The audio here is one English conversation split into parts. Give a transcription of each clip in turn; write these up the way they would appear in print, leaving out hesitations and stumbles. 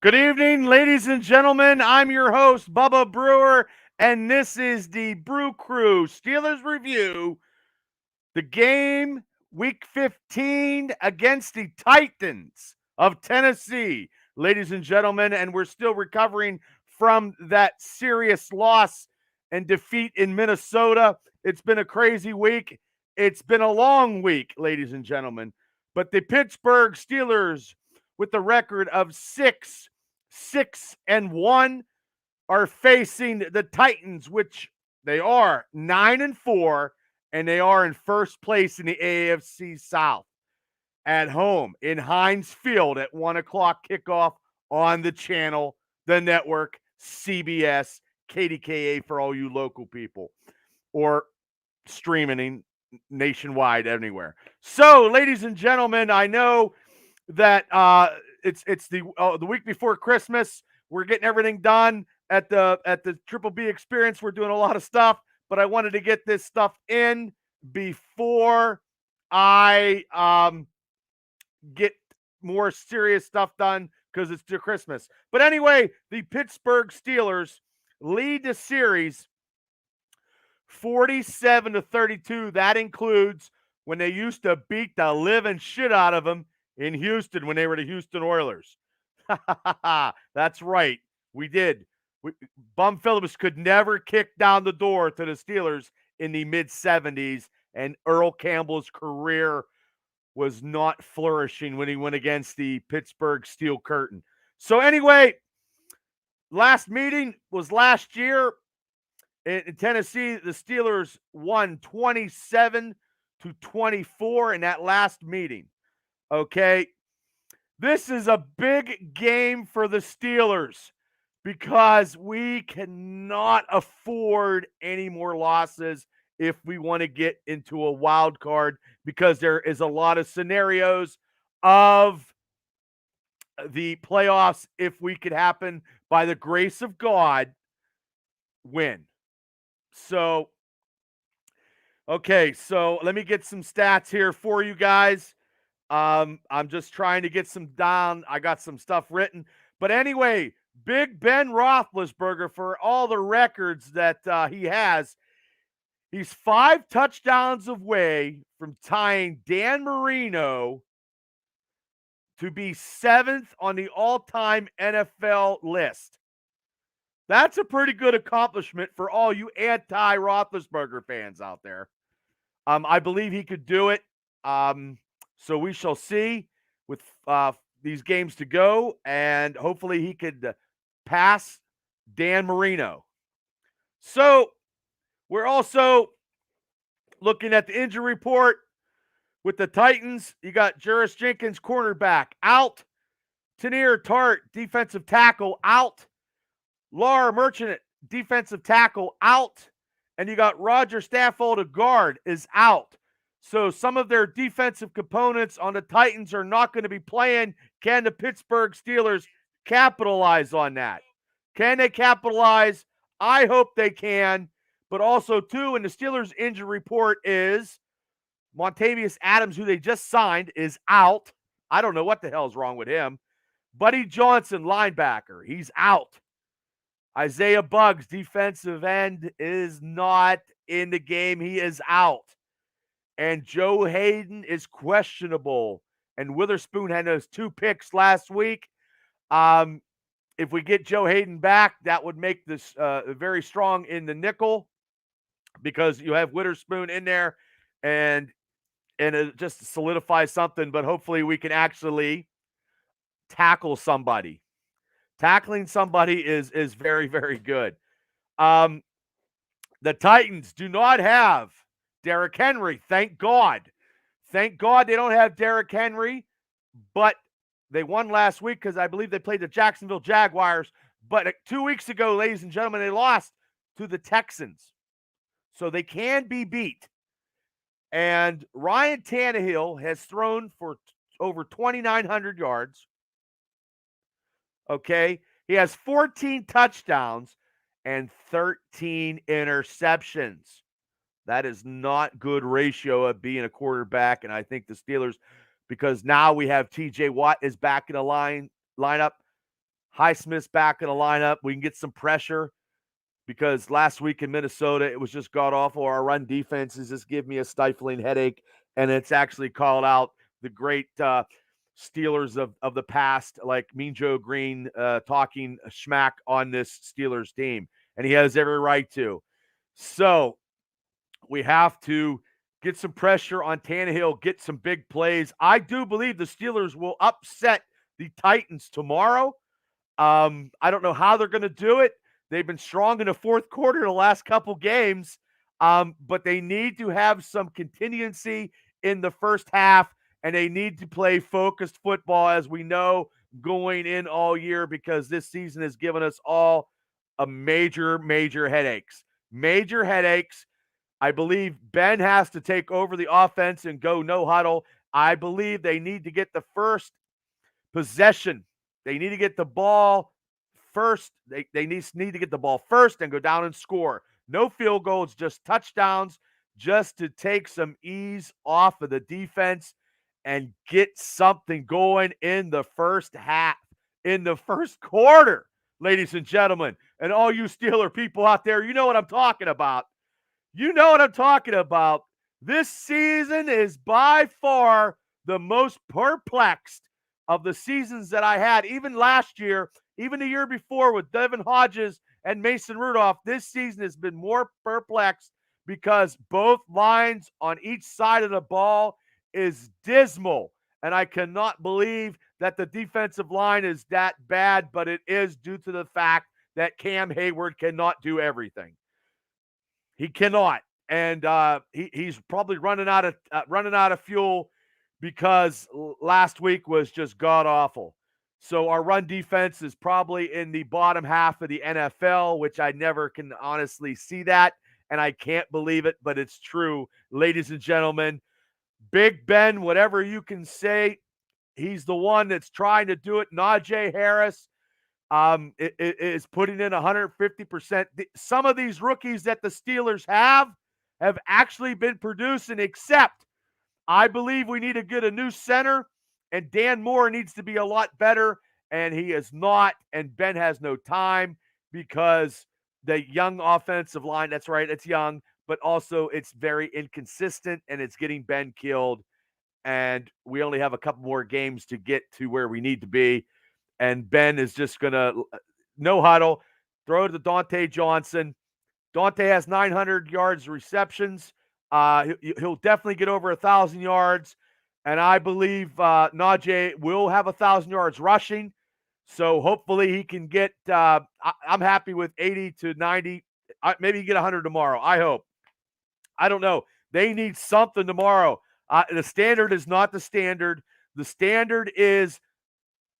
Good evening, ladies and gentlemen. I'm your host, Bubba Brewer, and this is the Brew Crew Steelers Review. The game, week 15 against the Titans of Tennessee, ladies and gentlemen, and we're still recovering from that serious loss and defeat in Minnesota. It's been a crazy week. It's been a long week, ladies and gentlemen. But the Pittsburgh Steelers, with the record of 6-1, are facing the Titans, which they are 9-4, and they are in first place in the AFC South at home in Heinz Field at 1 o'clock kickoff on the channel, the network, CBS, KDKA for all you local people, or streaming nationwide anywhere. So, ladies and gentlemen, I know that it's the week before Christmas. We're getting everything done at the Triple B Experience. We're doing a lot of stuff, but I wanted to get this stuff in before I get more serious stuff done because it's to Christmas. But anyway, the Pittsburgh Steelers lead the series 47-32. That includes when they used to beat the living shit out of them in Houston when they were the Houston Oilers. That's right. We did. Bum Phillips could never kick down the door to the Steelers in the mid 70s, and Earl Campbell's career was not flourishing when he went against the Pittsburgh Steel Curtain. So, anyway, last meeting was last year in Tennessee. The Steelers won 27-24 in that last meeting. Okay. This is a big game for the Steelers because we cannot afford any more losses if we want to get into a wild card, because there is a lot of scenarios of the playoffs, if we could happen by the grace of God, win. So, okay, so let me get some stats here for you guys. I'm just trying to get some down. I got some stuff written. But anyway, Big Ben Roethlisberger, for all the records that he has, he's 5 touchdowns away from tying Dan Marino to be 7th on the all-time NFL list. That's a pretty good accomplishment for all you anti-Roethlisberger fans out there. I believe he could do it. So we shall see with these games to go, and hopefully he could pass Dan Marino. So we're also looking at the injury report with the Titans. You got Juris Jenkins, cornerback, out. Tanir Tart, defensive tackle, out. Lar Merchant, defensive tackle, out. And you got Roger Staffold, a guard, is out. So some of their defensive components on the Titans are not going to be playing. Can the Pittsburgh Steelers capitalize on that? Can they capitalize? I hope they can. But also, too, in the Steelers' injury report is Montavious Adams, who they just signed, is out. I don't know what the hell's wrong with him. Buddy Johnson, linebacker, he's out. Isaiah Buggs, defensive end, is not in the game. He is out. And Joe Hayden is questionable. And Witherspoon had those 2 picks last week. If we get Joe Hayden back, that would make this very strong in the nickel, because you have Witherspoon in there, and it just solidifies something. But hopefully we can actually tackle somebody. Tackling somebody is very, very good. The Titans do not have Derrick Henry. Thank God. Thank God they don't have Derrick Henry, but they won last week because I believe they played the Jacksonville Jaguars. But 2 weeks ago, ladies and gentlemen, they lost to the Texans. So they can be beat. And Ryan Tannehill has thrown for over 2,900 yards. Okay. He has 14 touchdowns and 13 interceptions. That is not good ratio of being a quarterback. And I think the Steelers, because now we have TJ Watt is back in the lineup, Highsmith's back in the lineup. We can get some pressure because last week in Minnesota, it was just god awful. Our run defenses just give me a stifling headache, and it's actually called out the great Steelers of the past, like Mean Joe Green, talking schmack on this Steelers team, and he has every right to. So we have to get some pressure on Tannehill, get some big plays. I do believe the Steelers will upset the Titans tomorrow. I don't know how they're going to do it. They've been strong in the fourth quarter the last couple games, but they need to have some contingency in the first half, and they need to play focused football, as we know, going in all year, because this season has given us all a major headaches. Major headaches. I believe Ben has to take over the offense and go no huddle. I believe they need to get the first possession. They need to get the ball first. They need to get the ball first and go down and score. No field goals, just touchdowns, just to take some ease off of the defense and get something going in the first half, in the first quarter, ladies and gentlemen. And all you Steeler people out there, you know what I'm talking about. You know what I'm talking about. This season is by far the most perplexed of the seasons that I had, even last year, even the year before with Devin Hodges and Mason Rudolph. This season has been more perplexed because both lines on each side of the ball is dismal. And I cannot believe that the defensive line is that bad, but it is due to the fact that Cam Hayward cannot do everything. He cannot, and he's probably running out of fuel because last week was just god awful. So our run defense is probably in the bottom half of the NFL, which I never can honestly see that, and I can't believe it, but it's true, ladies and gentlemen. Big Ben, whatever you can say, he's the one that's trying to do it. Najee Harris is putting in 150%. Some of these rookies that the Steelers have actually been producing, except I believe we need to get a new center, and Dan Moore needs to be a lot better, and he is not, and Ben has no time because the young offensive line, that's right, it's young, but also it's very inconsistent, and it's getting Ben killed, and we only have a couple more games to get to where we need to be. And Ben is just going to no huddle, throw to Dante Johnson. Dante has 900 yards receptions. He'll definitely get over 1,000 yards. And I believe Najee will have 1,000 yards rushing. So hopefully he can get I'm happy with 80 to 90. Maybe get 100 tomorrow. I hope. I don't know. They need something tomorrow. The standard is not the standard. The standard is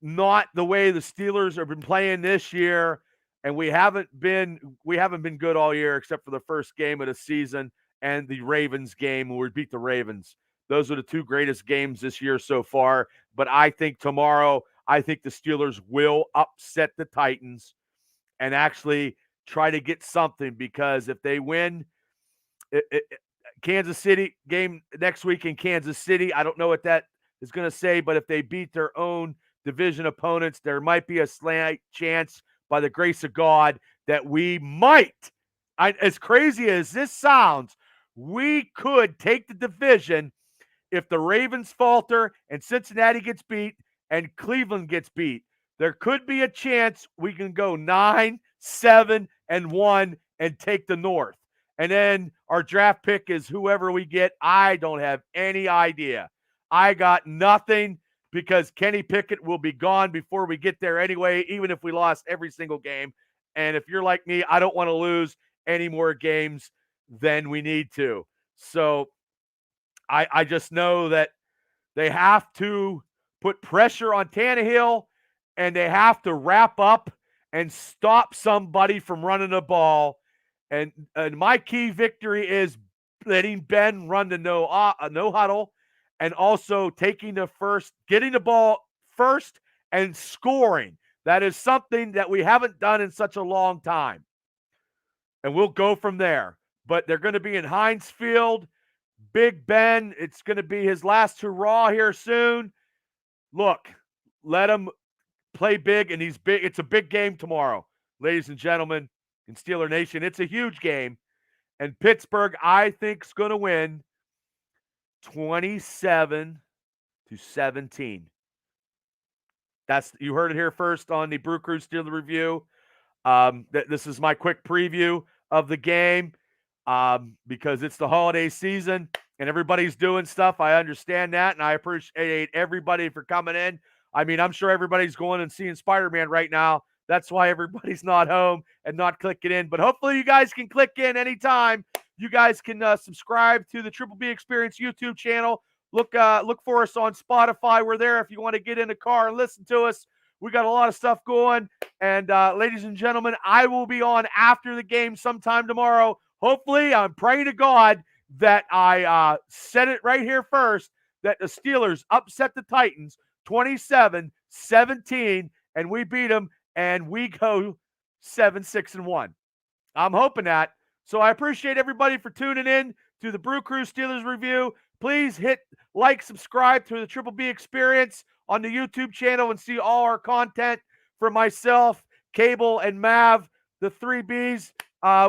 not the way the Steelers have been playing this year, and we haven't been good all year except for the first game of the season and the Ravens game where we beat the Ravens. Those are the two greatest games this year so far. But I think tomorrow, I think the Steelers will upset the Titans and actually try to get something, because if they win Kansas City game next week in Kansas City, I don't know what that is going to say, but if they beat their own division opponents, there might be a slight chance, by the grace of God, that we might, as crazy as this sounds, we could take the division if the Ravens falter and Cincinnati gets beat and Cleveland gets beat. There could be a chance we can go 9-7-1 and take the North. And then our draft pick is whoever we get. I don't have any idea. I got nothing, because Kenny Pickett will be gone before we get there anyway, even if we lost every single game. And if you're like me, I don't want to lose any more games than we need to. So I just know that they have to put pressure on Tannehill, and they have to wrap up and stop somebody from running the ball. And my key victory is letting Ben run the no huddle, and also getting the ball first and scoring. That is something that we haven't done in such a long time. And we'll go from there. But they're going to be in Heinz Field. Big Ben, it's going to be his last hurrah here soon. Look, let him play big in these big. It's a big game tomorrow, ladies and gentlemen, in Steeler Nation. It's a huge game, and Pittsburgh, I think, is going to win 27-17. You heard it here first on the BrewCrew Steeler Review. This is my quick preview of the game because it's the holiday season and everybody's doing stuff. I understand that, and I appreciate everybody for coming in. I mean, I'm sure everybody's going and seeing Spider-Man right now. That's why everybody's not home and not clicking in. But hopefully you guys can click in anytime. You guys can subscribe to the Triple B Experience YouTube channel. Look for us on Spotify. We're there if you want to get in the car and listen to us. We got a lot of stuff going. And ladies and gentlemen, I will be on after the game sometime tomorrow. Hopefully, I'm praying to God that I said it right here first, that the Steelers upset the Titans 27-17, and we beat them, and we go 7-6-1. I'm hoping that. So I appreciate everybody for tuning in to the BrewCrew Steelers Review. Please hit like, subscribe to the Triple B Experience on the YouTube channel and see all our content for myself, Cable, and Mav, the 3Bs.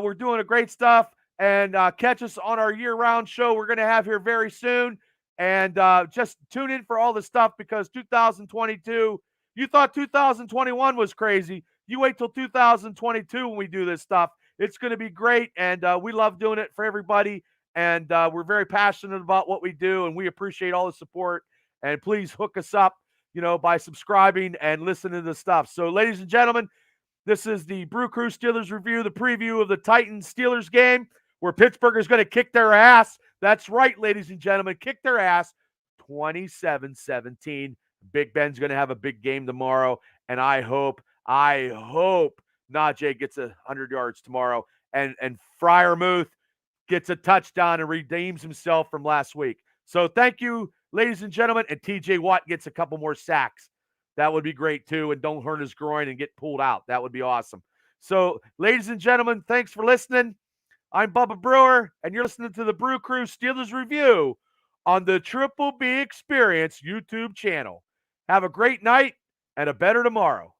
We're doing a great stuff. And catch us on our year-round show we're going to have here very soon. And just tune in for all the stuff because 2022, you thought 2021 was crazy. You wait till 2022 when we do this stuff. It's going to be great, and we love doing it for everybody. And we're very passionate about what we do, and we appreciate all the support. And please hook us up, by subscribing and listening to the stuff. So, ladies and gentlemen, this is the BrewCrew Steelers Review, the preview of the Titans-Steelers game, where Pittsburgh is going to kick their ass. That's right, ladies and gentlemen, kick their ass 27-17. Big Ben's going to have a big game tomorrow, and I hope Najee gets 100 yards tomorrow, and Freiermuth gets a touchdown and redeems himself from last week. So thank you, ladies and gentlemen, and TJ Watt gets a couple more sacks. That would be great, too, and don't hurt his groin and get pulled out. That would be awesome. So, ladies and gentlemen, thanks for listening. I'm Bubba Brewer, and you're listening to the BrewCrew Steelers Review on the Triple B Experience YouTube channel. Have a great night and a better tomorrow.